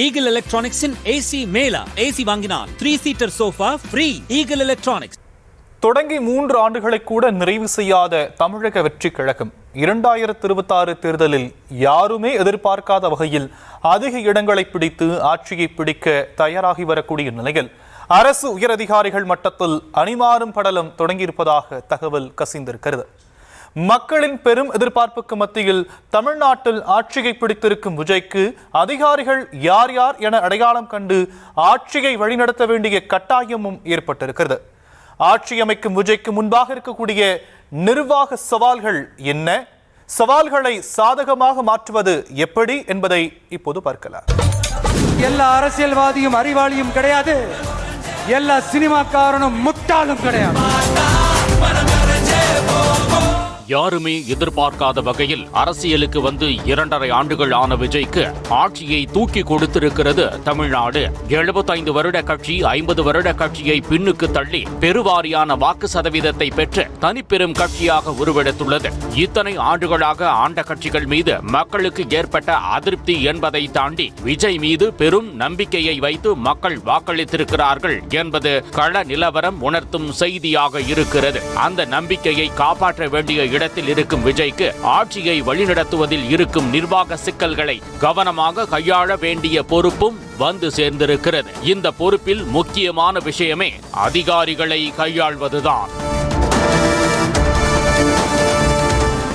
Eagle எலக்ட்ரானிக்ஸின் AC மேலா. AC வாங்கினால் 3-seater sofa free. Eagle electronics. தொடங்கி 3 ஆண்டுகளை கூட நிறைவு செய்யாத தமிழக வெற்றி கழகம் 2026 தேர்தலில் யாருமே எதிர்பார்க்காத வகையில் அதிக இடங்களை பிடித்து ஆட்சியை பிடிக்க தயாராகி வரக்கூடிய நிலையில் அரசு உயரதிகாரிகள் மட்டத்தில் அணிமாறும் படலம் தொடங்கியிருப்பதாக தகவல் கசிந்திருக்கிறது. மக்களின் பெரும் எதிர்பார்ப்புக்கு மத்தியில் தமிழ்நாட்டில் ஆட்சியை பிடித்திருக்கும் விஜய்க்கு அதிகாரிகள் யார் யார் என அடையாளம் கண்டு ஆட்சியை வழிநடத்த வேண்டிய கட்டாயமும் ஏற்பட்டிருக்கிறது. ஆட்சி அமைக்கும் விஜய்க்கு முன்பாக இருக்கக்கூடிய நிர்வாக சவால்கள் என்ன, சவால்களை சாதகமாக மாற்றுவது எப்படி என்பதை இப்போது பார்க்கலாம். எல்லா அரசியல்வாதியும் அறிவாளியும் கிடையாது, எல்லா சினிமாக்காரனும் முட்டாளும் கிடையாது. யாருமே எதிர்பார்க்காத வகையில் அரசியலுக்கு வந்து 2.5 ஆண்டுகள் ஆன விஜய்க்கு ஆட்சியை தூக்கி கொடுத்திருக்கிறது தமிழ்நாடு. 75 வருட கட்சி 50 வருட கட்சியை பின்னுக்கு தள்ளி பெருவாரியான வாக்கு சதவீதத்தை பெற்று தனிப்பெரும் கட்சியாக உருவெடுத்துள்ளது. இத்தனை ஆண்டுகளாக ஆண்ட கட்சிகள் மீது மக்களுக்கு ஏற்பட்ட அதிருப்தி என்பதை தாண்டி விஜய் மீது பெரும் நம்பிக்கையை வைத்து மக்கள் வாக்களித்திருக்கிறார்கள் என்பது கள நிலவரம் உணர்த்தும் செய்தியாக இருக்கிறது. அந்த நம்பிக்கையை காப்பாற்ற வேண்டிய இடத்தில் இருக்கும் விஜய்க்கு ஆட்சியை வழிநடத்துவதில் இருக்கும் நிர்வாக சிக்கல்களை கவனமாக கையாள வேண்டிய பொறுப்பும் வந்து சேர்ந்திருக்கிறது. இந்த பொறுப்பில் முக்கியமான விஷயமே அதிகாரிகளை கையாள்வதுதான்.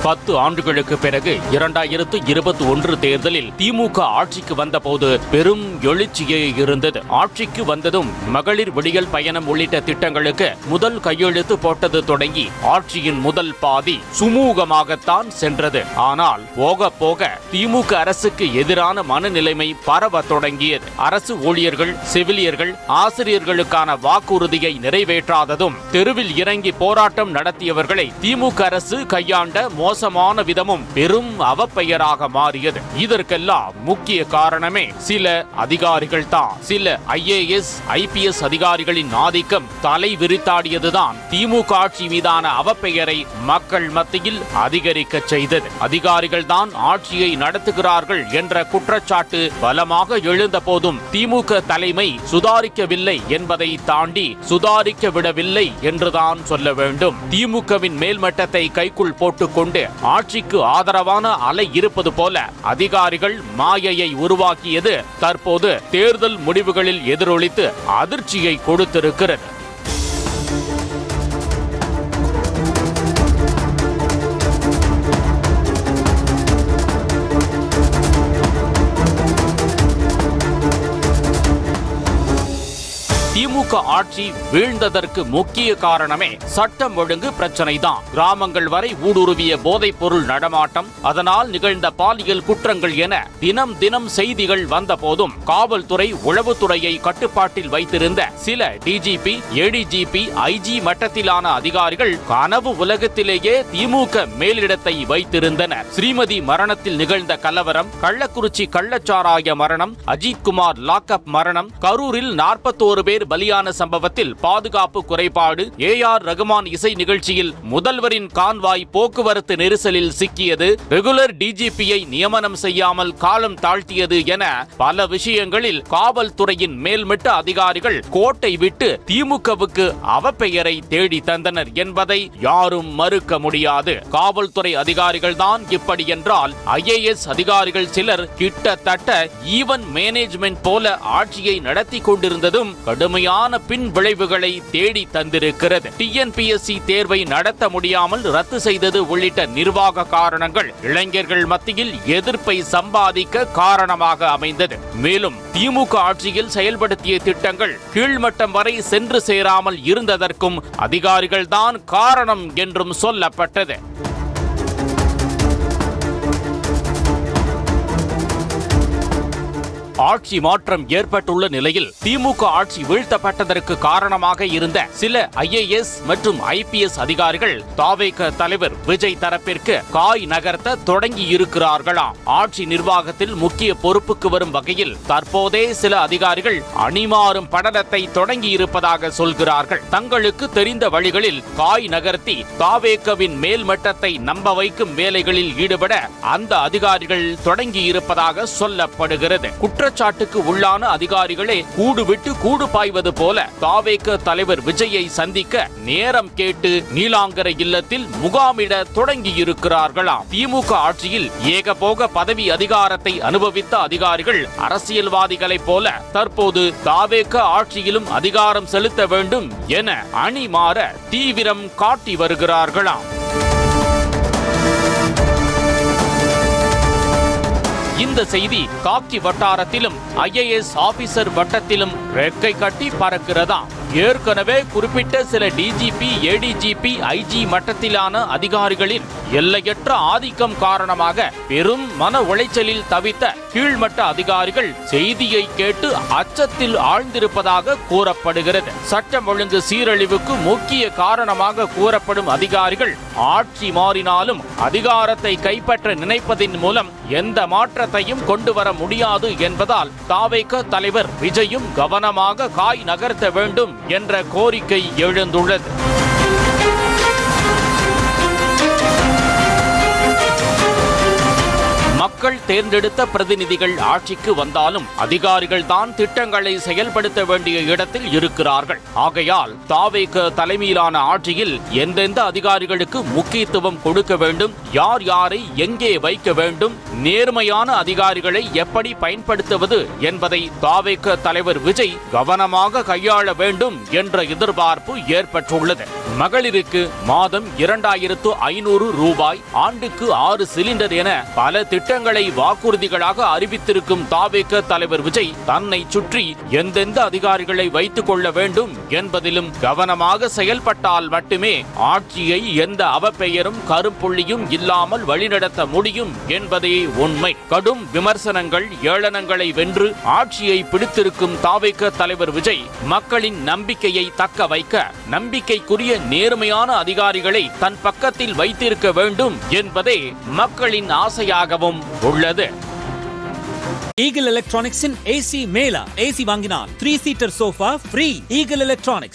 10 ஆண்டுகளுக்கு பிறகு 2021 தேர்தலில் திமுக ஆட்சிக்கு வந்தபோது பெரும் எழுச்சியே இருந்தது. ஆட்சிக்கு வந்ததும் மகளிர் விடியல் பயணம் உள்ளிட்ட திட்டங்களுக்கு முதல் கையெழுத்து போட்டது தொடங்கி ஆட்சியின் முதல் பாதி சுமூகமாகத்தான் சென்றது. ஆனால் போக போக திமுக அரசுக்கு எதிரான மனநிலைமை பரவ தொடங்கியது. அரசு ஊழியர்கள், செவிலியர்கள், ஆசிரியர்களுக்கான வாக்குறுதியை நிறைவேற்றாததும், தெருவில் இறங்கி போராட்டம் நடத்தியவர்களை திமுக அரசு கையாண்ட மோசமான விதமும் பெரும் அவப்பெயராக மாறியது. இதற்கெல்லாம் முக்கிய காரணமே சில அதிகாரிகள் தான். சில IAS, IPS அதிகாரிகளின் ஆதிக்கம் தலை விரித்தாடியதுதான் திமுக ஆட்சி மீதான அவப்பெயரை மக்கள் மத்தியில் அதிகரிக்க செய்தது. அதிகாரிகள் தான் ஆட்சியை நடத்துகிறார்கள் என்ற குற்றச்சாட்டு பலமாக எழுந்த போதும் திமுக தலைமை சுதாரிக்கவில்லை என்பதை தாண்டி சுதாரிக்க விடவில்லை என்றுதான் சொல்ல வேண்டும். திமுகவின் மேல்மட்டத்தை கைக்குள் போட்டுக்கொண்டு ஆட்சிக்கு ஆதரவான அலை இருப்பது போல அதிகாரிகள் மாயையை உருவாக்கியது தற்போது தேர்தல் முடிவுகளில் எதிரொலித்து அதிர்ச்சியை கொடுத்திருக்கிறது. திமுக ஆட்சி வீழ்ந்ததற்கு முக்கிய காரணமே சட்டம் ஒழுங்கு பிரச்சனை தான். கிராமங்கள் வரை ஊடுருவிய போதைப் பொருள் நடமாட்டம், அதனால் நிகழ்ந்த பாலியல் குற்றங்கள் என தினம் தினம் செய்திகள் வந்த போதும் காவல்துறை, உளவுத்துறையை கட்டுப்பாட்டில் வைத்திருந்த சில DGP, ADGP, IG மட்டத்திலான அதிகாரிகள் கனவு உலகத்திலேயே திமுக மேலிடத்தை வைத்திருந்தனர். ஸ்ரீமதி மரணத்தில் நிகழ்ந்த கலவரம், கள்ளக்குறிச்சி கள்ளச்சாராய மரணம், அஜித்குமார் லாக்அப் மரணம், கரூரில் 41 பேர் பலியான சம்பவத்தில் பாதுகாப்பு குறைபாடு, AR ரகுமான் இசை நிகழ்ச்சியில் முதல்வரின் கான்வாய் போக்குவரத்து நெரிசலில் சிக்கியது, ரெகுலர் DGPயை நியமனம் செய்யாமல் காலம் தாழ்த்தியது என பல விஷயங்களில் காவல்துறையின் மேல்மட்ட அதிகாரிகள் கோட்டை விட்டு திமுகவுக்கு அவப்பெயரை தேடி தந்தனர் என்பதை யாரும் மறுக்க முடியாது. காவல்துறை அதிகாரிகள் தான் இப்படி என்றால் IAS அதிகாரிகள் சிலர் கிட்டத்தட்ட ஈவன் மேனேஜ்மெண்ட் போல ஆட்சியை நடத்தி கொண்டிருந்ததும் கடுமையான பின் விளைவுகளை தேடி தந்திருக்கிறது. TNPSC தேர்வை நடத்த முடியாமல் ரத்து செய்தது உள்ளிட்ட நிர்வாக காரணங்கள் இளைஞர்கள் மத்தியில் எதிர்ப்பை சம்பாதிக்க காரணமாக அமைந்தது. மேலும் திமுக ஆட்சியில் செயல்படுத்திய திட்டங்கள் கீழ்மட்டம் வரை சென்று சேராமல் இருந்ததற்கும் அதிகாரிகள் தான் காரணம் என்றும் சொல்லப்பட்டது. ஆட்சி மாற்றம் ஏற்பட்டுள்ள நிலையில் திமுக ஆட்சி வீழ்த்தப்பட்டதற்கு காரணமாக இருந்த சில IAS மற்றும் IPS அதிகாரிகள் தாவேக தலைவர் விஜய் தரப்பிற்கு காய் நகர்த்த தொடங்கி இருக்கிறார்களாம். ஆட்சி நிர்வாகத்தில் முக்கிய பொறுப்புக்கு வரும் வகையில் தற்போதே சில அதிகாரிகள் அணிமாறும் படலத்தை தொடங்கி இருப்பதாக சொல்கிறார்கள். தங்களுக்கு தெரிந்த வழிகளில் காய் நகர்த்தி தாவேகவின் மேல்மட்டத்தை நம்ப வைக்கும் வேலைகளில் ஈடுபட அந்த அதிகாரிகள் தொடங்கி இருப்பதாக சொல்லப்படுகிறது. குற்ற குற்றச்சாட்டுக்கு உள்ளான அதிகாரிகளே கூடு விட்டு கூடு பாய்வது போல தாவேக தலைவர் விஜயை சந்திக்க நேரம் கேட்டு நீலாங்கரை இல்லத்தில் முகாமிட தொடங்கியிருக்கிறார்களாம். திமுக ஆட்சியில் ஏகபோக பதவி அதிகாரத்தை அனுபவித்த அதிகாரிகள் அரசியல்வாதிகளைப் போல தற்போது தாவேக ஆட்சியிலும் அதிகாரம் செலுத்த வேண்டும் என அணி மாற தீவிரம் காட்டி வருகிறார்களாம். இந்த செய்தி காக்கி வட்டாரத்திலும் IAS ஆபீசர் வட்டத்திலும் ரெக்கை கட்டி பறக்கிறதாம். ஏற்கனவே குறிப்பிட்ட சில DGP, ADGP, IG மட்டத்திலான அதிகாரிகளின் எல்லையற்ற ஆதிக்கம் காரணமாக பெரும் மன உளைச்சலில் தவித்த கீழ்மட்ட அதிகாரிகள் செய்தியை கேட்டு அச்சத்தில் ஆழ்ந்திருப்பதாக கூறப்படுகிறது. சட்டம் ஒழுங்கு சீரழிவுக்கு முக்கிய காரணமாக கூறப்படும் அதிகாரிகள் ஆட்சி மாறினாலும் அதிகாரத்தை கைப்பற்ற நினைப்பதின் மூலம் எந்த மாற்றத்தையும் கொண்டு வர முடியாது என்பதால் தாவேக தலைவர் விஜயும் கவனமாக காய் நகர்த்த வேண்டும் என்ற கோரிக்கை எழுந்துள்ளது. மக்கள் தேர்ந்தெடுத்த பிரதிநிதிகள் ஆட்சிக்கு வந்தாலும் அதிகாரிகள் தான் திட்டங்களை செயல்படுத்த வேண்டிய இடத்தில் இருக்கிறார்கள். ஆகையால் தாவேக தலைமையிலான ஆட்சியில் எந்தெந்த அதிகாரிகளுக்கு முக்கியத்துவம் கொடுக்க வேண்டும், யார் யாரை எங்கே வைக்க வேண்டும், நேர்மையான அதிகாரிகளை எப்படி பயன்படுத்துவது என்பதை தாவேக தலைவர் விஜய் கவனமாக கையாள வேண்டும் என்ற எதிர்பார்ப்பு ஏற்பட்டுள்ளது. மகளிருக்கு மாதம் 2500 ரூபாய், ஆண்டுக்கு 6 சிலிண்டர் என பல திட்டங்களை வாக்குறுதிகளாக அறிவித்திருக்கும் தாவேக தலைவர் விஜய் தன்னை சுற்றி எந்தெந்த அதிகாரிகளை வைத்துக் கொள்ள வேண்டும் என்பதிலும் கவனமாக செயல்பட்டால் மட்டுமே ஆட்சியை எந்த அவப்பெயரும் கரும்புள்ளியும் இல்லாமல் வழிநடத்த முடியும் என்பதே உண்மை. கடும் விமர்சனங்கள், ஏளனங்களை வென்று ஆட்சியை பிடித்திருக்கும் தாவேக தலைவர் விஜய் மக்களின் நம்பிக்கையை தக்க வைக்க நம்பிக்கைக்குரிய நேர்மையான அதிகாரிகளை தன் பக்கத்தில் வைத்திருக்க வேண்டும் என்பதே மக்களின் ஆசையாகவும் உள்ளது. ஈகிள் எலக்ட்ரானிக்ஸின் AC மேலா. AC வாங்கினால் 3 seater sofa free. Eagle electronics.